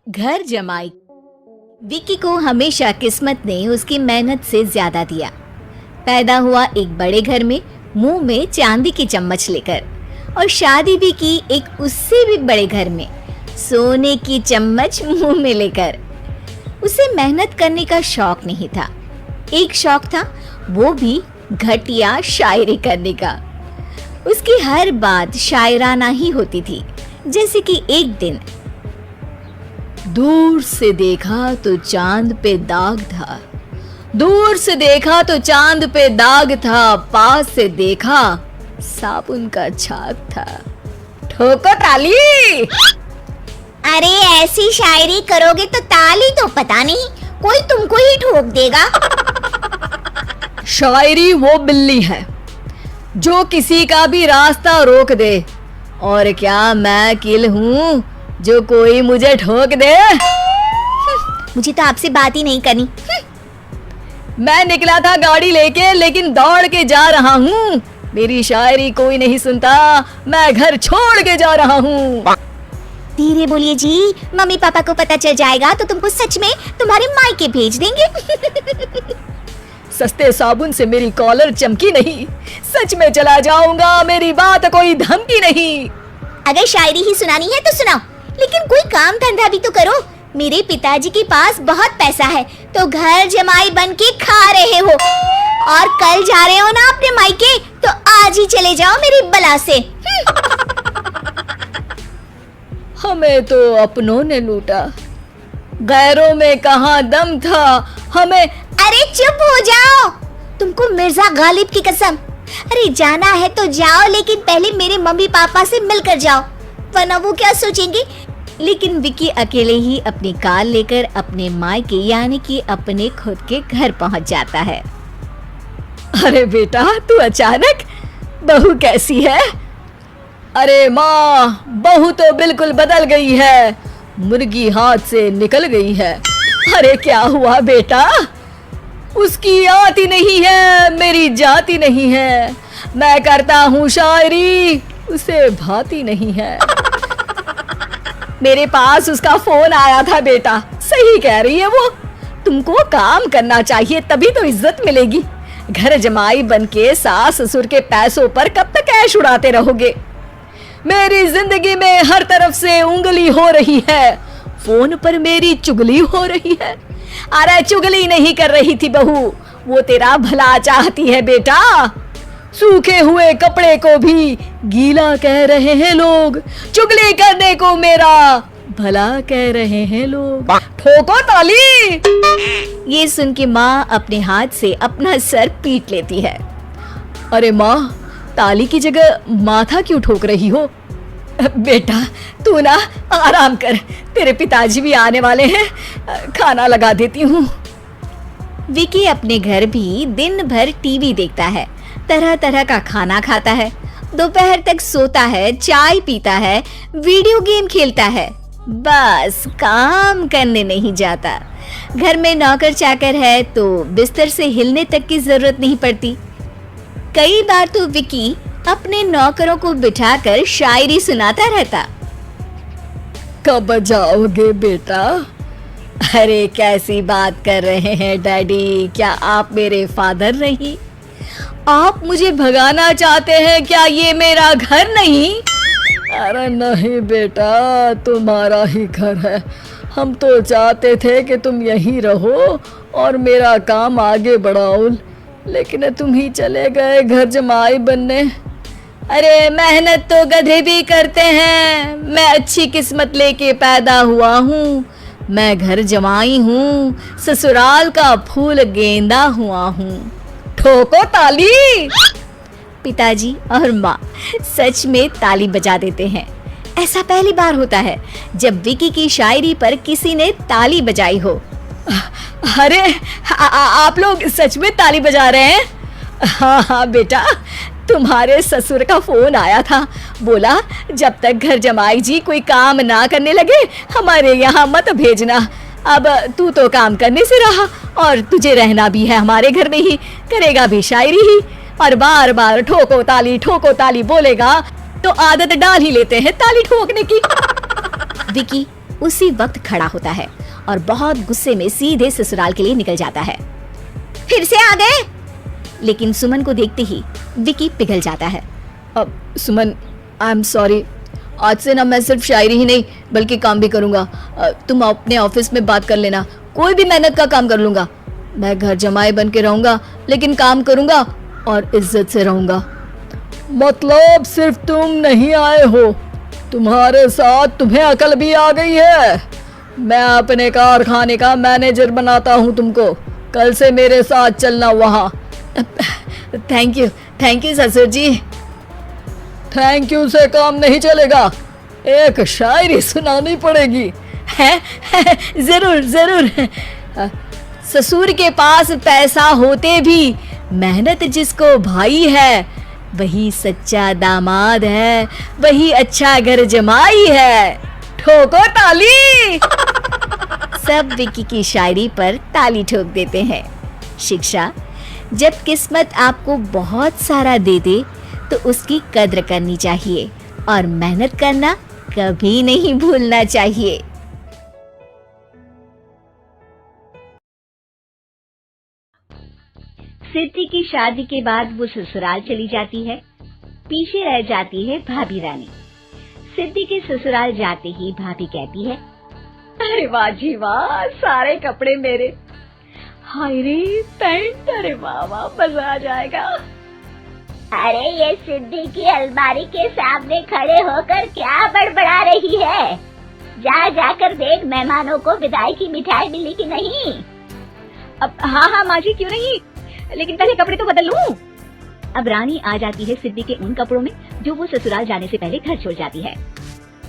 घर जमाई। विकी को हमेशा किस्मत ने उसकी मेहनत से ज्यादा दिया। पैदा हुआ एक बड़े घर में, मुंह में चांदी की चम्मच लेकर, और शादी भी की एक उससे भी बड़े घर में, सोने की चम्मच मुंह में लेकर। उसे मेहनत करने का शौक नहीं था। एक शौक था, वो भी घटिया शायरी करने का। उसकी हर बात शायराना ही होती थी। जैसे कि एक दिन, दूर से देखा तो चांद पे दाग था, दूर से देखा तो चांद पे दाग था, पास से देखा साबुन का छाग था। ठोको ताली। अरे ऐसी शायरी करोगे तो ताली तो पता नहीं, कोई तुमको ही ठोक देगा। शायरी वो बिल्ली है जो किसी का भी रास्ता रोक दे, और क्या मैं किल हूँ जो कोई मुझे ठोक दे। मुझे तो आपसे बात ही नहीं करनी। मैं निकला था गाड़ी लेके, लेकिन दौड़ के जा रहा हूँ। मेरी शायरी कोई नहीं सुनता, मैं घर छोड़ के जा रहा हूँ। धीरे बोलिए जी, मम्मी पापा को पता चल जाएगा तो तुमको सच में तुम्हारे मायके भेज देंगे। सस्ते साबुन से मेरी कॉलर चमकी नहीं, सच में चला जाऊंगा, मेरी बात कोई धमकी नहीं। अगर शायरी ही सुनानी है तो सुनाओ, लेकिन कोई काम धंधा भी तो करो। मेरे पिताजी के पास बहुत पैसा है, तो घर जमाई बन के खा रहे हो, और कल जा रहे हो ना अपने मायके, तो आज ही चले जाओ मेरी बला से। हमें तो अपनों ने लूटा, गैरों में कहाँ दम था हमें। अरे चुप हो जाओ, तुमको मिर्जा गालिब की कसम। अरे जाना है तो जाओ, लेकिन पहले मेरे मम्मी पापा से मिलकर जाओ, वरना वो क्या सोचेंगे। लेकिन विकी अकेले ही अपनी कार लेकर अपने मायके यानी कि अपने खुद के घर पहुंच जाता है। अरे बेटा, तू अचानक, बहू कैसी है? अरे माँ, बहू तो बिल्कुल बदल गई है, मुर्गी हाथ से निकल गई है। अरे क्या हुआ बेटा? उसकी आती नहीं है, मेरी जाती नहीं है, मैं करता हूँ शायरी, उसे भाती नहीं है। मेरे पास उसका फोन आया था बेटा, सही कह रही है वो, तुमको काम करना चाहिए तभी तो इज्जत मिलेगी। घर जमाई बनके सास ससुर के पैसों पर कब तक ऐश उड़ाते रहोगे? मेरी जिंदगी में हर तरफ से उंगली हो रही है, फोन पर मेरी चुगली हो रही है। अरे चुगली नहीं कर रही थी बहू, वो तेरा भला चाहती है बेटा। सूखे हुए कपड़े को भी गीला कह रहे हैं लोग, चुगली करने को मेरा भला कह रहे हैं लोग। ठोको ताली। ये सुन के माँ अपने हाथ से अपना सर पीट लेती है। अरे माँ, ताली की जगह माथा क्यों ठोक रही हो? बेटा तू ना आराम कर, तेरे पिताजी भी आने वाले हैं, खाना लगा देती हूँ। विकी अपने घर भी दिन भर टीवी देखता है, तरह तरह का खाना खाता है, दोपहर तक सोता है, चाय पीता है, वीडियो गेम खेलता है, बस काम करने नहीं जाता। घर में नौकर चाकर है तो बिस्तर से हिलने तक की जरूरत नहीं पड़ती। कई बार तो विकी अपने नौकरों को बिठाकर शायरी सुनाता रहता। कब जाओगे बेटा? अरे कैसी बात कर रहे हैं डैडी, क्या आप मेरे फादर नहीं? आप मुझे भगाना चाहते हैं क्या? ये मेरा घर नहीं। अरे नहीं बेटा, तुम्हारा ही घर है, हम तो चाहते थे कि तुम यहीं रहो और मेरा काम आगे बढ़ाओ, लेकिन तुम ही चले गए घर जमाई बनने। अरे मेहनत तो गधे भी करते हैं, मैं अच्छी किस्मत लेके पैदा हुआ हूँ, मैं घर जमाई हूँ, ससुराल का फूल गेंदा हुआ हूँ। ठोको ताली। पिताजी और माँ सच में ताली बजा देते हैं। ऐसा पहली बार होता है जब विकी की शायरी पर किसी ने ताली बजाई हो। अरे आप लोग सच में ताली बजा रहे हैं? हाँ हाँ बेटा, तुम्हारे ससुर का फोन आया था, बोला जब तक घर जमाई जी कोई काम ना करने लगे हमारे यहाँ मत भेजना। अब तू तो काम करने से रहा और तुझे रहना भी है हमारे घर में ही, करेगा भी शायरी ही, और बार बार ठोको ताली बोलेगा तो आदत डाल ही लेते हैं ताली ठोकने की। विकी उसी वक्त खड़ा होता है और बहुत गुस्से में सीधे ससुराल के लिए निकल जाता है। फिर से आ गए? लेकिन सुमन को देखते ही विकी पिघल जाता है। अब सुमन, आई एम सॉरी, आज से ना मैं सिर्फ शायरी ही नहीं बल्कि काम भी करूंगा। तुम अपने ऑफिस में बात कर लेना, कोई भी मेहनत का काम कर लूंगा। मैं घर जमाई बन के रहूंगा लेकिन काम करूंगा और इज्जत से रहूंगा। मतलब सिर्फ तुम नहीं आए हो, तुम्हारे साथ तुम्हें अकल भी आ गई है। मैं अपने कारखाने का मैनेजर बनाता हूँ तुमको, कल से मेरे साथ चलना वहाँ। थैंक यू ससुर जी। थैंक यू से काम नहीं चलेगा, एक शायरी सुनानी पड़ेगी। है जरूर जरूर। ससुर के पास पैसा होते भी मेहनत जिसको भाई है, वही सच्चा दामाद है, वही अच्छा घर जमाई है। ठोको ताली। सब विकी की शायरी पर ताली ठोक देते हैं। शिक्षा, जब किस्मत आपको बहुत सारा दे दे तो उसकी कद्र करनी चाहिए और मेहनत करना कभी नहीं भूलना चाहिए। सिद्धि की शादी के बाद वो ससुराल चली जाती है। पीछे रह जाती है भाभी रानी। सिद्धि के ससुराल जाते ही भाभी कहती है, अरे वाह जी वाह, सारे कपड़े मेरे। हाय रे पैंट, अरे वाह वाह, मजा आ जाएगा। अरे ये सिद्धि की अलमारी के सामने खड़े होकर क्या बड़बड़ा रही है? जाकर देख मेहमानों को विदाई की मिठाई मिली कि नहीं। अब हाँ माँ जी, क्यों नहीं, लेकिन पहले कपड़े तो बदल लूं। अब रानी आ जाती है सिद्धि के उन कपड़ों में जो वो ससुराल जाने से पहले घर छोड़ जाती है।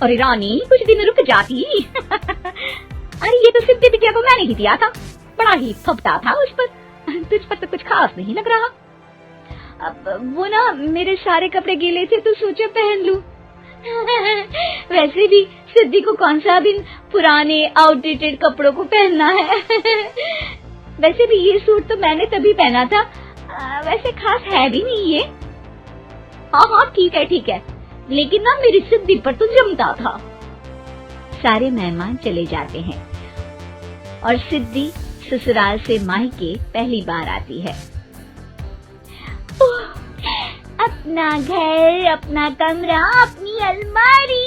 अरे रानी, कुछ दिन रुक जाती। अरे ये तो सिद्धि बिटिया को मैंने ही दिया था, बड़ा ही फपता था उस पर, तुझ पर तो कुछ खास नहीं लग रहा। अब वो ना मेरे सारे कपड़े गीले थे तो सोचा पहन लूं। वैसे भी सिद्धि को कौन सा भी पुराने आउटडेटेड कपड़ों को पहनना है। वैसे भी ये सूट तो मैंने तभी पहना था, वैसे खास है भी नहीं ये। हाँ ठीक है, लेकिन ना मेरी सिद्धि पर तो जमता था। सारे मेहमान चले जाते हैं और सिद्धि ससुराल से मायके पहली बार आती है। अपना घर, अपना कमरा, अपनी अलमारी।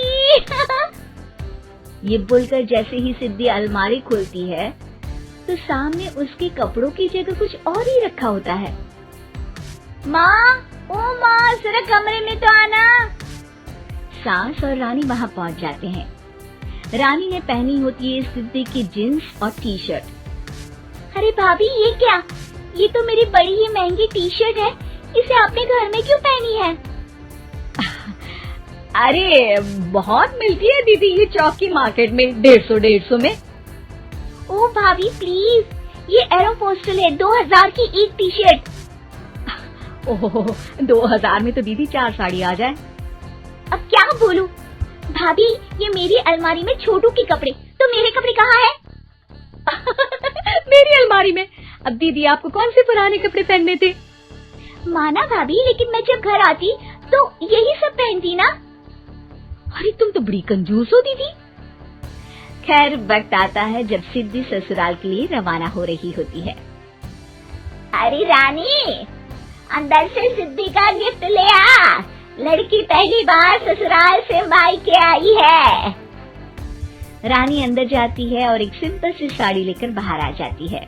ये बोलकर जैसे ही सिद्धि अलमारी खोलती है तो सामने उसके कपड़ों की जगह कुछ और ही रखा होता है। माँ, ओ माँ, जरा कमरे में तो आना। सास और रानी वहाँ पहुँच जाते हैं। रानी ने पहनी होती है सिद्धि की जींस और टी शर्ट। अरे भाभी, ये क्या? ये तो मेरी बड़ी ही महंगी टी शर्ट है, इसे आपने घर में क्यों पहनी है? अरे बहुत मिलती है दीदी ये चौक की मार्केट में, 150 में। ओ भाभी प्लीज, ये एरोपोस्टल है, 2000 की एक टी शर्ट। ओह 2000 में तो दीदी 4 साड़ी आ जाए। अब क्या बोलूं? भाभी, ये मेरी अलमारी में छोटू के कपड़े, तो मेरे कपड़े कहाँ हैं? मेरी अलमारी में? अब दीदी आपको कौन से पुराने कपड़े पहनने थे? माना भाभी, लेकिन मैं जब घर आती तो यही सब पहनती ना। अरे तुम तो बड़ी कंजूस हो दीदी। खैर, वक्त आता है जब सिद्धि ससुराल के लिए रवाना हो रही होती है। अरे रानी, अंदर से सिद्धि का गिफ्ट ले आ, लड़की पहली बार ससुराल से मायके आई है। रानी अंदर जाती है और एक सिंपल सी साड़ी लेकर बाहर आ जाती है।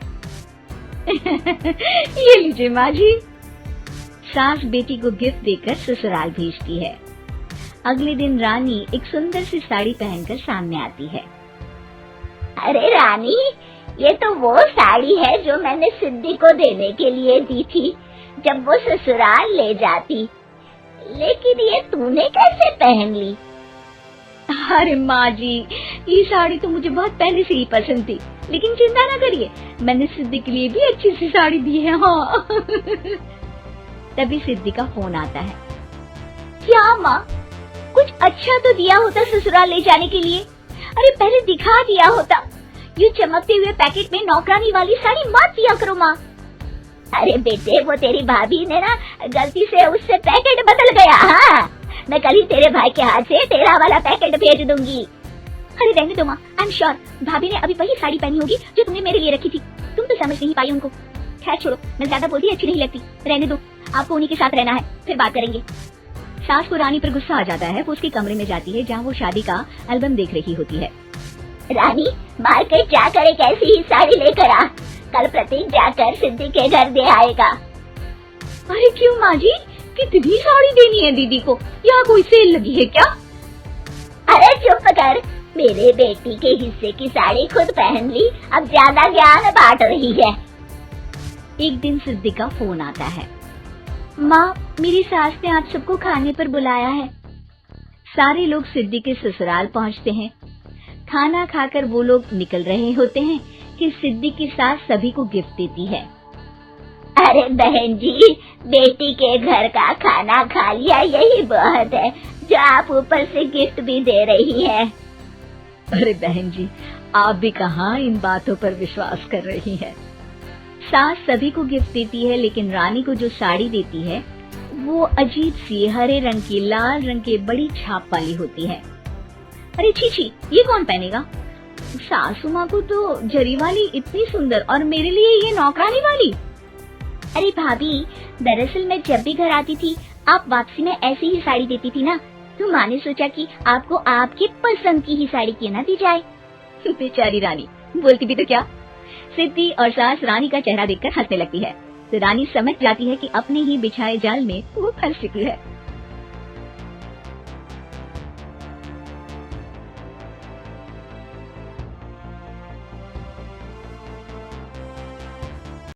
ये लीजिए माँ जी। सास बेटी को गिफ्ट देकर ससुराल भेजती है। अगले दिन रानी एक सुंदर सी साड़ी पहनकर सामने आती है। अरे रानी, ये तो वो साड़ी है जो मैंने सिद्धि को देने के लिए दी थी जब वो ससुराल ले जाती, लेकिन ये तूने कैसे पहन ली? अरे माँ जी, ये साड़ी तो मुझे बहुत पहले से ही पसंद थी, लेकिन चिंता ना करिए, मैंने सिद्धि के लिए भी अच्छी सी साड़ी दी है। हाँ। तभी सिद्धि का फोन आता है। क्या माँ, कुछ अच्छा तो दिया होता ससुराल ले जाने के लिए, अरे पहले दिखा दिया होता। ये चमकते हुए पैकेट में नौकरानी वाली साड़ी मत दिया करो माँ। अरे बेटे, वो तेरी भाभी ने ना गलती से उससे पैकेट बदल गया। हाँ, मैं कल ही तेरे भाई के हाथ से तेरा वाला पैकेट भेज दूंगी। अरे रहने दो माँ, आई एम श्योर भाभी ने अभी वही साड़ी पहनी होगी जो तुमने मेरे लिए रखी थी। तुम तो समझ नहीं पाई उनको। खैर छोड़ो, मैं ज्यादा बोलती अच्छी नहीं लगती, रहने दो, आपको उन्हीं के साथ रहना है, फिर बात करेंगे। सास को रानी पर गुस्सा आ जाता है। वो उसके कमरे में जाती है जहाँ वो शादी का एल्बम देख रही होती है। रानी, मार्केट जाकर एक ऐसी ही साड़ी लेकर आ, कल प्रतीक जाकर सिद्धि के घर दे आएगा। अरे क्यों माँ जी, कितनी साड़ी देनी है दीदी को? यहाँ कोई सेल लगी है क्या? अरे चुप कर, मेरे बेटी के हिस्से की साड़ी खुद पहन ली, अब ज्यादा ज्ञान बांट रही है। एक दिन सिद्धि का फोन आता है। माँ, मेरी सास ने आप सबको खाने पर बुलाया है। सारे लोग सिद्धि के ससुराल पहुँचते हैं। खाना खाकर वो लोग निकल रहे होते हैं कि सिद्धि की सास सभी को गिफ्ट देती है। अरे बहन जी, बेटी के घर का खाना खा लिया, यही बहुत है, जो आप ऊपर से गिफ्ट भी दे रही है। अरे बहन जी, आप भी कहाँ इन बातों पर विश्वास कर रही हैं? सास सभी को गिफ्ट देती है, लेकिन रानी को जो साड़ी देती है वो अजीब सी हरे रंग की, लाल रंग की बड़ी छाप वाली होती है। अरे छी, ये कौन पहनेगा? सासू माँ को तो जरी वाली इतनी सुंदर, और मेरे लिए ये नौकरानी वाली। अरे भाभी, दरअसल मैं जब भी घर आती थी आप वापसी में ऐसी ही साड़ी देती थी ना, तो माँ ने सोचा कि आपको आपकी पसंद की ही साड़ी क्यों ना दी जाए। बेचारी रानी, बोलती भी तो क्या। सिद्धि और सास रानी का चेहरा देखकर हंसने लगती है। तो रानी समझ जाती है कि अपने ही बिछाए जाल में वो फंस चुकी है।